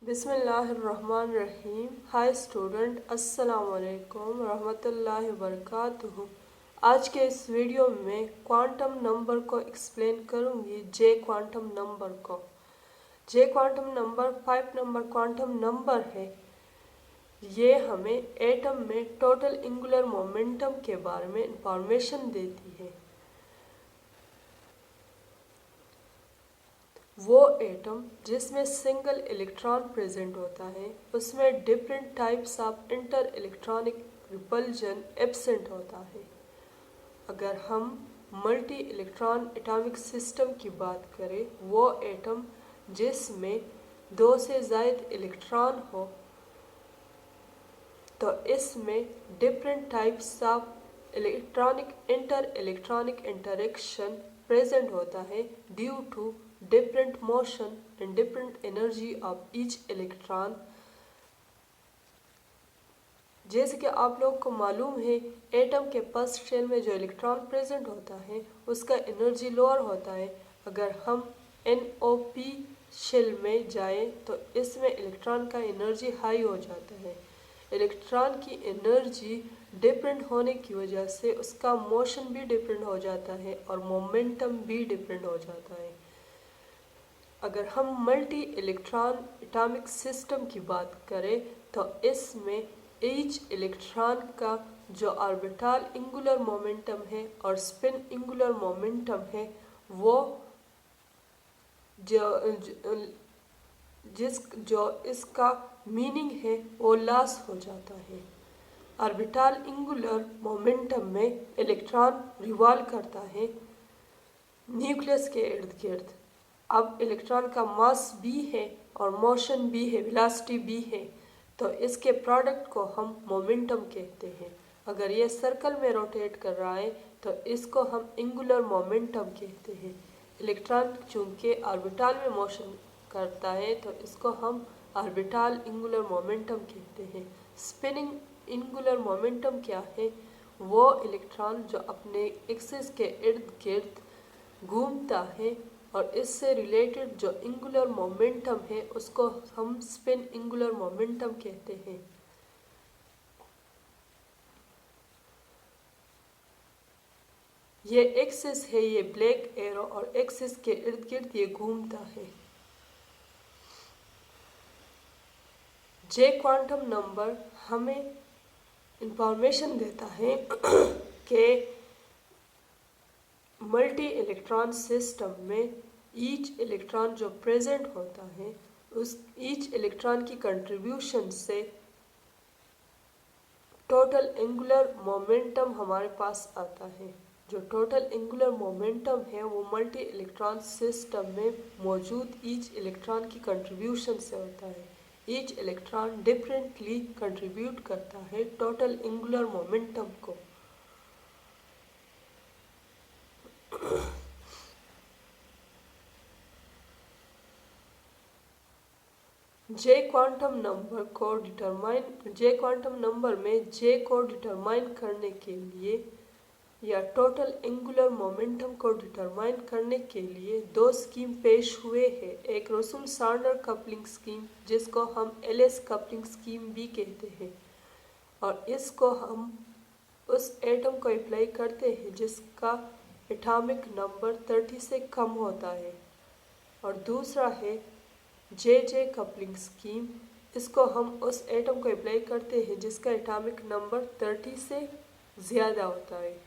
بسم اللہ الرحمن الرحیم۔ ہائی اسٹوڈنٹ، السلام علیکم ورحمۃ اللہ وبرکاتہ۔ آج کے اس ویڈیو میں کوانٹم نمبر کو ایکسپلین کروں گی، جے کوانٹم نمبر کو۔ جے quantum number 5 number quantum number ہے۔ یہ ہمیں ایٹم میں ٹوٹل انگولر مومنٹم کے بارے میں انفارمیشن دیتی ہے۔ وہ ایٹم جس میں سنگل الیکٹران پریزنٹ ہوتا ہے، اس میں different types of inter electronic repulsion absent ہوتا ہے۔ اگر ہم ملٹی الیکٹران اٹامک سسٹم کی بات کریں، وہ ایٹم جس میں 2 سے زائد الیکٹران ہو، تو اس میں different types of inter electronic interaction present ہوتا ہے due to different motion and different energy of each electron۔ جیسے کہ آپ لوگ کو معلوم ہے، ایٹم کے فرسٹ شیل میں جو الیکٹران پریزنٹ ہوتا ہے اس کا انرجی لوور ہوتا ہے۔ اگر ہم NO2 شیل میں جائیں تو اس میں الیکٹران کا انرجی ہائی ہو جاتا ہے۔ الیکٹران کی انرجی ڈفرینٹ ہونے کی وجہ سے اس کا موشن بھی ڈفرینٹ ہو جاتا ہے اور مومنٹم بھی ڈفرینٹ ہو جاتا ہے۔ اگر ہم ملٹی الیکٹران اٹامک سسٹم کی بات کریں تو اس میں ایچ الیکٹران کا جو آربیٹال انگولر مومنٹم ہے اور سپن انگولر مومنٹم ہے، وہ جو اس کا میننگ ہے وہ لاس ہو جاتا ہے۔ آربیٹال انگولر مومنٹم میں الیکٹران ریوالو کرتا ہے نیوکلیس کے ارد گرد۔ اب الیکٹران کا ماس بھی ہے اور موشن بھی ہے، ویلاسٹی بھی ہے، تو اس کے پروڈکٹ کو ہم مومنٹم کہتے ہیں۔ اگر یہ سرکل میں روٹیٹ کر رہا ہے تو اس کو ہم انگولر مومنٹم کہتے ہیں۔ الیکٹران چونکہ آربیٹال میں موشن کرتا ہے تو اس کو ہم آربیٹال انگولر مومنٹم کہتے ہیں۔ سپننگ انگولر مومنٹم کیا ہے؟ وہ الیکٹران جو اپنے ایکسس کے ارد گرد گھومتا ہے اور اس سے ریلیٹڈ جو انگولر مومنٹم ہے اس کو ہم سپن انگولر مومنٹم کہتے ہیں۔ یہ ایکسس ہے، یہ بلیک ایرو، اور ایکسس کے ارد گرد یہ گھومتا ہے۔ جے کوانٹم نمبر ہمیں انفارمیشن دیتا ہے کہ ملٹی الیکٹران سسٹم میں ایچ الیکٹران جو پریزنٹ ہوتا ہے، اس ایچ الیکٹران کی کنٹریبیوشن سے ٹوٹل انگولر مومنٹم ہمارے پاس آتا ہے۔ جو ٹوٹل انگولر مومنٹم ہے وہ ملٹی الیکٹران سسٹم میں موجود ایچ الیکٹران کی کنٹریبیوشن سے ہوتا ہے۔ ایچ الیکٹران ڈفرینٹلی کنٹریبیوٹ کرتا ہے ٹوٹل انگولر مومنٹم کو۔ جے کوانٹم نمبر میں جے کو ڈٹرمائن کرنے کے لیے یا ٹوٹل انگولر مومنٹم کو ڈٹرمائن کرنے کے لیے 2 اسکیم پیش ہوئے ہیں۔ ایک رسل سانڈر کپلنگ اسکیم، جس کو ہم ایلس کپلنگ اسکیم بھی کہتے ہیں، اور اس کو ہم اس ایٹم کو اپلائی کرتے ہیں جس کا اٹامک نمبر 30 سے کم ہوتا ہے۔ اور دوسرا ہے جے جے کپلنگ اسکیم، اس کو ہم اس ایٹم کو اپلائی کرتے ہیں جس کا اٹامک نمبر 30 سے زیادہ ہوتا ہے۔